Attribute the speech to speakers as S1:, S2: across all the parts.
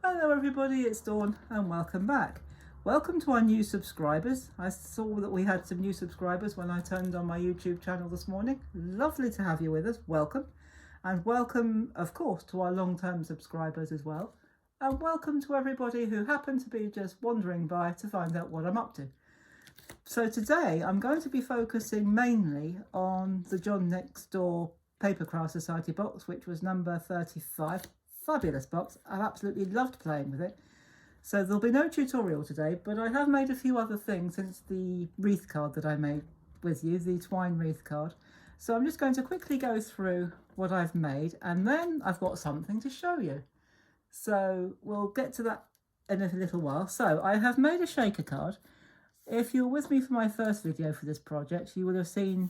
S1: Hello everybody, it's Dawn and welcome back. Welcome to our new subscribers. I saw that we had some new subscribers when I turned on my YouTube channel this morning. Lovely to have you with us, welcome. And welcome, of course, to our long-term subscribers as well. And welcome to everybody who happened to be just wandering by to find out what I'm up to. So today I'm going to be focusing mainly on the John Next Door Papercraft Society box, which was number 35. Fabulous box. I absolutely loved playing with it. So there'll be no tutorial today, but I have made a few other things since the wreath card that I made with you, the twine wreath card. So I'm just going to quickly go through what I've made, and then I've got something to show you. So we'll get to that in a little while. So I have made a shaker card. If you're with me for my first video for this project, you will have seen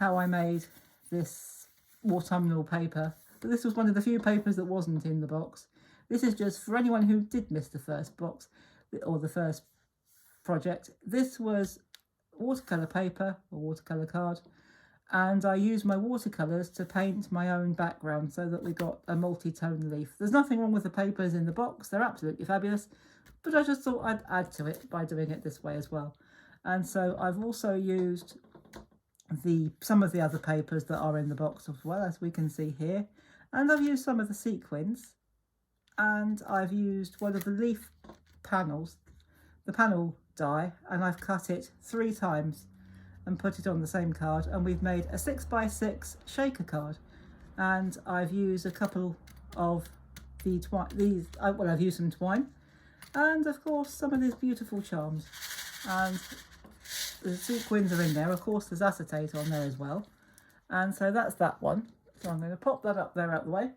S1: how I made this autumnal paper. But this was one of the few papers that wasn't in the box. This is just for anyone who did miss the first box or the first project. This was watercolour paper or watercolour card, and I used my watercolours to paint my own background so that we got a multi-tone leaf. There's nothing wrong with the papers in the box, they're absolutely fabulous, but I just thought I'd add to it by doing it this way as well. And so I've also used some of the other papers that are in the box as well, as we can see here. And I've used some of the sequins, and I've used one of the leaf panels, the panel die, and I've cut it 3 times and put it on the same card, and we've made a 6x6 shaker card. And I've used a couple of the twine, I've used some twine, and of course some of these beautiful charms. And the sequins are in there, of course there's acetate on there as well. And so that's that one. So I'm going to pop that up there out the way.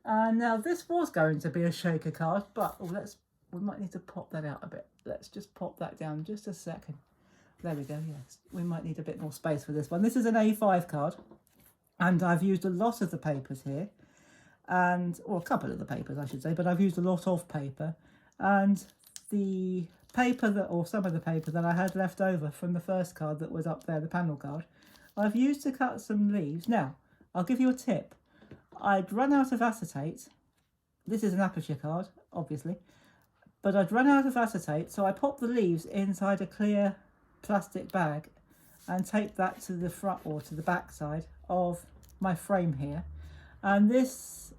S1: And now this was going to be a shaker card, but we might need to pop that out a bit. Let's just pop that down just a second. There we go, yes. We might need a bit more space for this one. This is an A5 card, and I've used a lot of the papers here, or a couple of the papers I should say, but I've used a lot of paper. And the paper or some of the paper that I had left over from the first card that was up there, the panel card, I've used to cut some leaves. Now, I'll give you a tip. I'd run out of acetate. This is an aperture card, obviously, but I'd run out of acetate, so I popped the leaves inside a clear plastic bag and taped that to the front or to the back side of my frame here. And this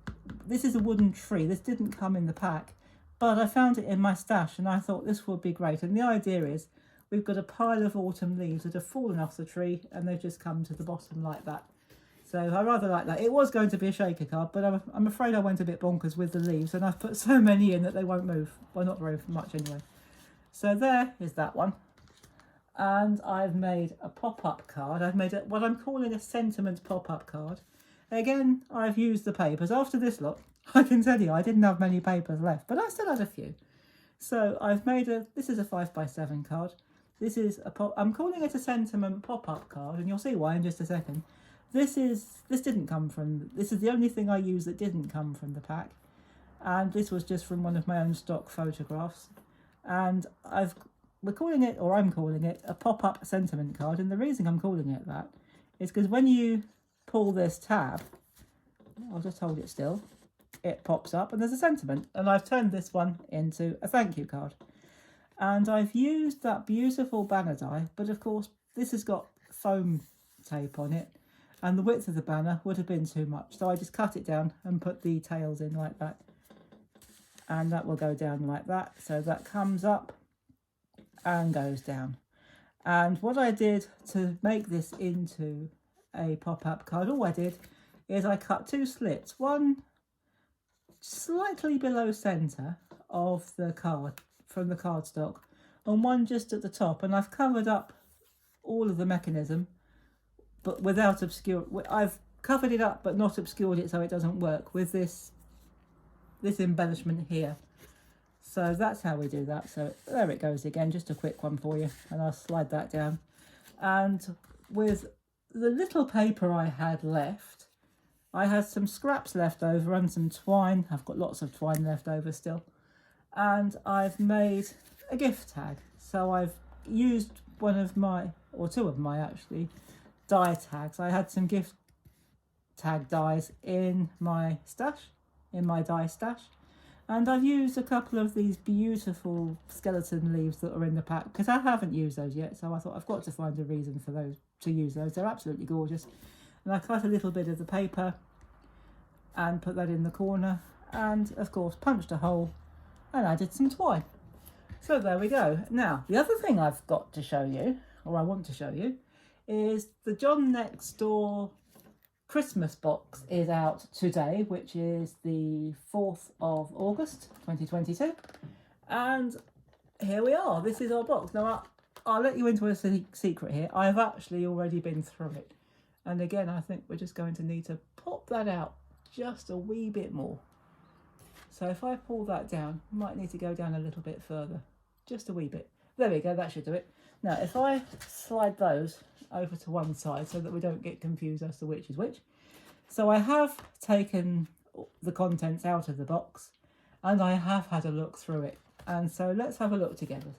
S1: is a wooden tree. This didn't come in the pack, but I found it in my stash and I thought this would be great. And the idea is we've got a pile of autumn leaves that have fallen off the tree and they've just come to the bottom like that. So I rather like that. It was going to be a shaker card, but I'm afraid I went a bit bonkers with the leaves, and I've put so many in that they won't move. Well, not very much anyway. So there is that one. And I've made a pop-up card. I've made what I'm calling a sentiment pop-up card. Again, I've used the papers. After this lot, I can tell you I didn't have many papers left, but I still had a few. So I've made this is a 5x7 card. This is I'm calling it a sentiment pop-up card, and you'll see why in just a second. This is the only thing I used that didn't come from the pack, and this was just from one of my own stock photographs. And I'm calling it a pop-up sentiment card, and the reason I'm calling it that is because when you pull this tab, I'll just hold it still, it pops up and there's a sentiment, and I've turned this one into a thank you card. And I've used that beautiful banner die, but of course this has got foam tape on it, and the width of the banner would have been too much, so I just cut it down and put the tails in like that, and that will go down like that. So that comes up and goes down. And what I did to make this into a pop-up card, all I did is I cut 2 slits, one slightly below centre of the card from the cardstock and one just at the top, and I've covered up all of the mechanism but without I've covered it up but not obscured it so it doesn't work with this embellishment here. So that's how we do that. So there it goes again, just a quick one for you, and I'll slide that down. And with the little paper I had left, I had some scraps left over and some twine. I've got lots of twine left over still. And I've made a gift tag. So I've used one of my, or 2 of my actually, die tags. I had some gift tag dies in my stash, in my die stash, And I've used a couple of these beautiful skeleton leaves that are in the pack because I haven't used those yet. So I thought I've got to find a reason for those to use those. They're absolutely gorgeous. And I cut a little bit of the paper and put that in the corner. And of course punched a hole and added some twine. So there we go. Now the other thing I've got to show you, or I want to show you, is the John Next Door Christmas box is out today, which is the 4th of August 2022, and here we are. This is our box. Now I'll let you into a secret here. I've actually already been through it, and again I think we're just going to need to pop that out just a wee bit more. So if I pull that down, I might need to go down a little bit further, just a wee bit. There we go, that should do it. Now if I slide those over to one side so that we don't get confused as to which is which. So I have taken the contents out of the box and I have had a look through it. And so let's have a look together.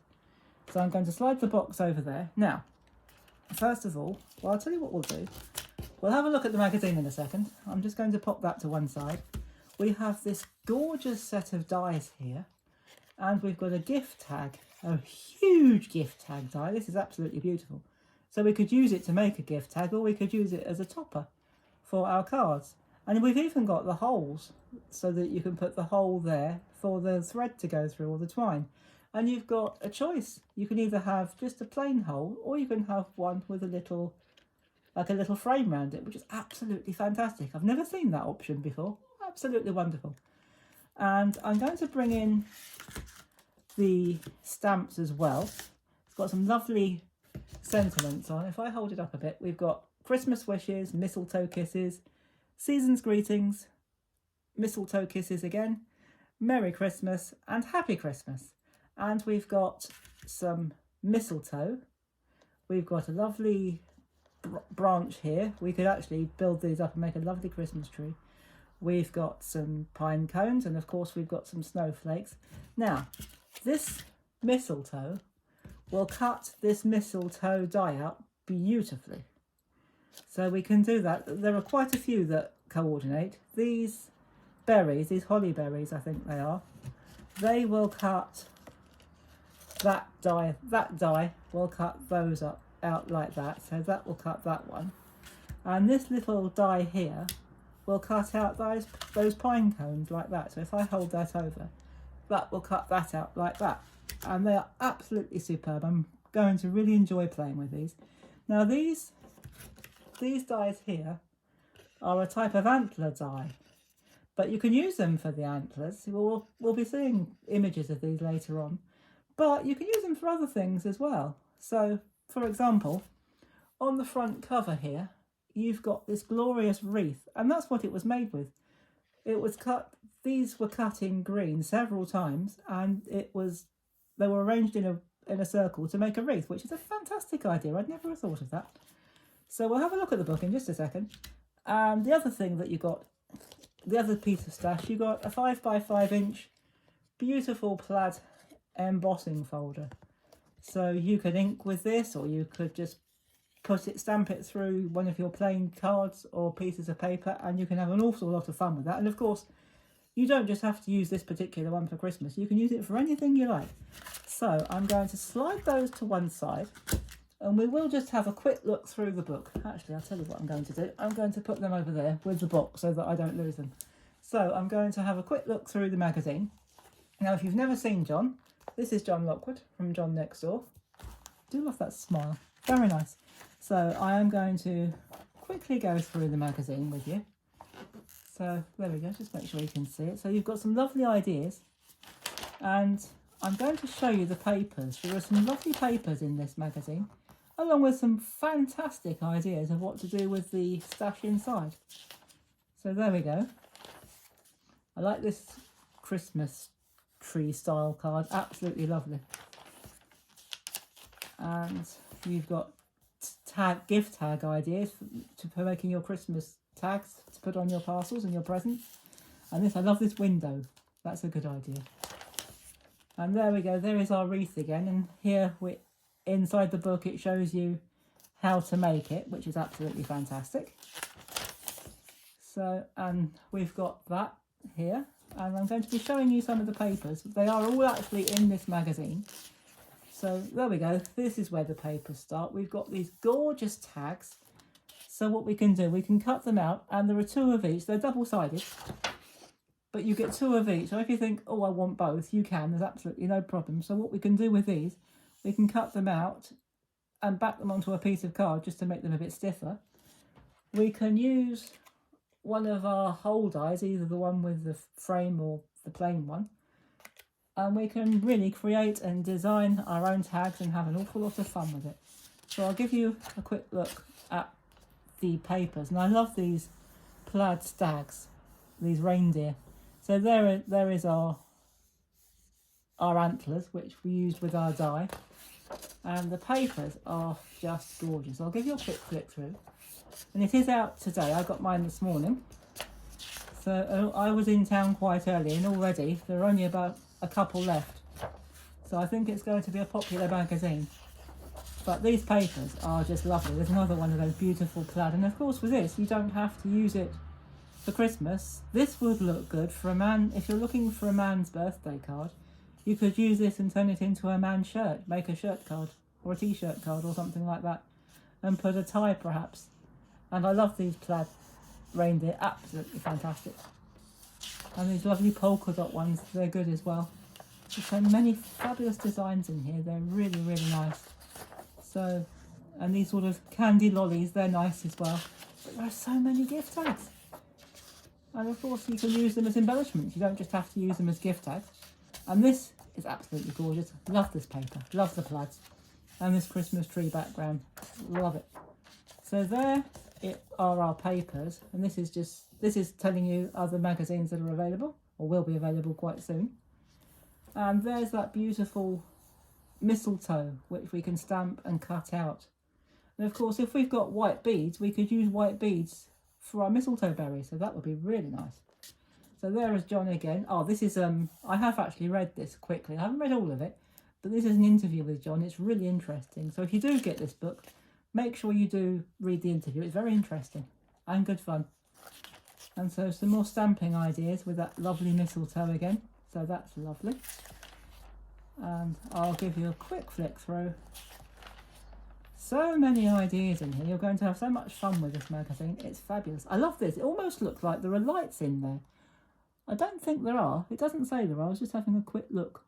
S1: So I'm going to slide the box over there. Now, first of all, well, I'll tell you what we'll do. We'll have a look at the magazine in a second. I'm just going to pop that to one side. We have this gorgeous set of dies here. And we've got a gift tag, a huge gift tag die. This is absolutely beautiful. So we could use it to make a gift tag, or we could use it as a topper for our cards. And we've even got the holes so that you can put the hole there for the thread to go through, or the twine. And you've got a choice. You can either have just a plain hole, or you can have one with a little, like a little frame around it, which is absolutely fantastic. I've never seen that option before. Absolutely wonderful. And I'm going to bring in the stamps as well. It's got some lovely sentiments on. If I hold it up a bit, we've got Christmas wishes, mistletoe kisses, season's greetings, mistletoe kisses again, Merry Christmas and Happy Christmas. And we've got some mistletoe. We've got a lovely branch here. We could actually build these up and make a lovely Christmas tree. We've got some pine cones, and of course we've got some snowflakes. Now, this mistletoe will cut this mistletoe die out beautifully. So we can do that. There are quite a few that coordinate. These berries, these holly berries I think they are, they will cut that die will cut those out like that. So that will cut that one. And this little die here will cut out those pine cones like that. So if I hold that over, that will cut that out like that. And they are absolutely superb. I'm going to really enjoy playing with these. Now these dies here are a type of antler die, but you can use them for the antlers. We'll be seeing images of these later on, but you can use them for other things as well. So for example, on the front cover here, you've got this glorious wreath, and that's what it was made with. It was cut, these were cut in green several times, and they were arranged in a circle to make a wreath, which is a fantastic idea. I'd never have thought of that. So we'll have a look at the book in just a second. And the other thing that you got, the other piece of stash, you got a 5x5 inch beautiful plaid embossing folder. So you could ink with this, or you could just stamp it through one of your plain cards or pieces of paper, and you can have an awful lot of fun with that. And of course, you don't just have to use this particular one for Christmas. You can use it for anything you like. So I'm going to slide those to one side, and we will just have a quick look through the book. Actually, I'll tell you what I'm going to do. I'm going to put them over there with the box so that I don't lose them. So I'm going to have a quick look through the magazine. Now, if you've never seen John, this is John Lockwood from John Next Door. I do love that smile. Very nice. So I am going to quickly go through the magazine with you. So there we go, just make sure you can see it. So you've got some lovely ideas, and I'm going to show you the papers. There are some lovely papers in this magazine, along with some fantastic ideas of what to do with the stash inside. So there we go. I like this Christmas tree style card, absolutely lovely. And you've got gift tag ideas for making your Christmas tags to put on your parcels and your presents. And this, I love this window. That's a good idea. And there we go. There is our wreath again. And here, inside the book, it shows you how to make it, which is absolutely fantastic. So, and we've got that here. and I'm going to be showing you some of the papers. They are all actually in this magazine. So there we go, this is where the papers start. We've got these gorgeous tags. So what we can do, we can cut them out, and there are 2 of each. They're double-sided, but you get 2 of each. So if you think, oh, I want both, you can. There's absolutely no problem. So what we can do with these, we can cut them out and back them onto a piece of card just to make them a bit stiffer. We can use one of our whole dies, either the one with the frame or the plain one, and we can really create and design our own tags and have an awful lot of fun with it. So I'll give you a quick look at the papers, and I love these plaid stags, these reindeer. So there is our antlers, which we used with our die, and the papers are just gorgeous. I'll give you a quick flick through, and it is out today. I got mine this morning, so I was in town quite early, and already there are only about a couple left, so I think it's going to be a popular magazine. But these papers are just lovely. There's another one of those beautiful plaid, and of course with this you don't have to use it for Christmas. This would look good for a man. If you're looking for a man's birthday card, you could use this and turn it into a man's shirt, make a shirt card or a t-shirt card or something like that, and put a tie perhaps. And I love these plaid reindeer, absolutely fantastic. And these lovely polka dot ones, they're good as well. There's so many fabulous designs in here, they're really, really nice. So, and these sort of candy lollies, they're nice as well. But there are so many gift tags. And of course you can use them as embellishments, you don't just have to use them as gift tags. And this is absolutely gorgeous. Love this paper, love the plaids. And this Christmas tree background, love it. So there are our papers, and this is telling you other magazines that are available, or will be available quite soon. And there's that beautiful mistletoe, which we can stamp and cut out. And of course, if we've got white beads, we could use white beads for our mistletoe berries, so that would be really nice. So there is John again. Oh, this is, I have actually read this quickly. I haven't read all of it, but this is an interview with John. It's really interesting. So if you do get this book, make sure you do read the interview. It's very interesting and good fun. And so some more stamping ideas with that lovely mistletoe again. So that's lovely. And I'll give you a quick flick through. So many ideas in here. You're going to have so much fun with this magazine. It's fabulous. I love this. It almost looks like there are lights in there. I don't think there are. It doesn't say there are. I was just having a quick look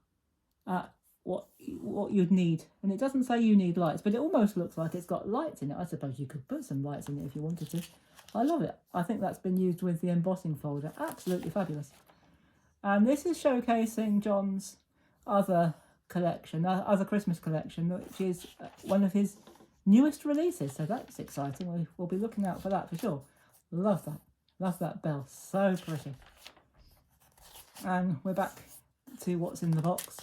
S1: at what you'd need. And it doesn't say you need lights, but it almost looks like it's got lights in it. I suppose you could put some lights in it if you wanted to. I love it. I think that's been used with the embossing folder. Absolutely fabulous. And this is showcasing John's other collection, other Christmas collection, which is one of his newest releases. So that's exciting. We'll be looking out for that for sure. Love that. Love that bell. So pretty. And we're back to what's in the box.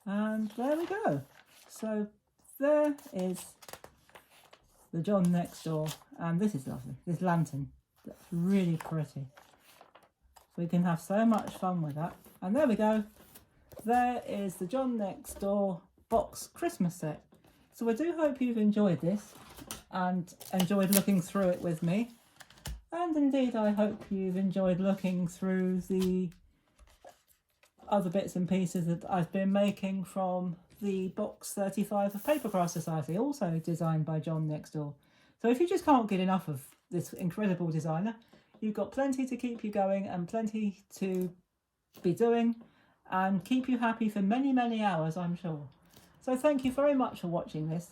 S1: And there we go. So there is the John Next Door. And this is lovely. This lantern. That's really pretty. We can have so much fun with that. And there we go. There is the John Next Door box Christmas set. So I do hope you've enjoyed this and enjoyed looking through it with me. And indeed, I hope you've enjoyed looking through the other bits and pieces that I've been making from the box 35 of PAPERCRAFT Society, also designed by John Next Door. So if you just can't get enough of this incredible designer, you've got plenty to keep you going and plenty to be doing and keep you happy for many, many hours, I'm sure. So thank you very much for watching this.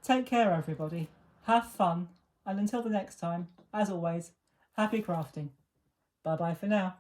S1: Take care, everybody. Have fun. And until the next time, as always, happy crafting. Bye-bye for now.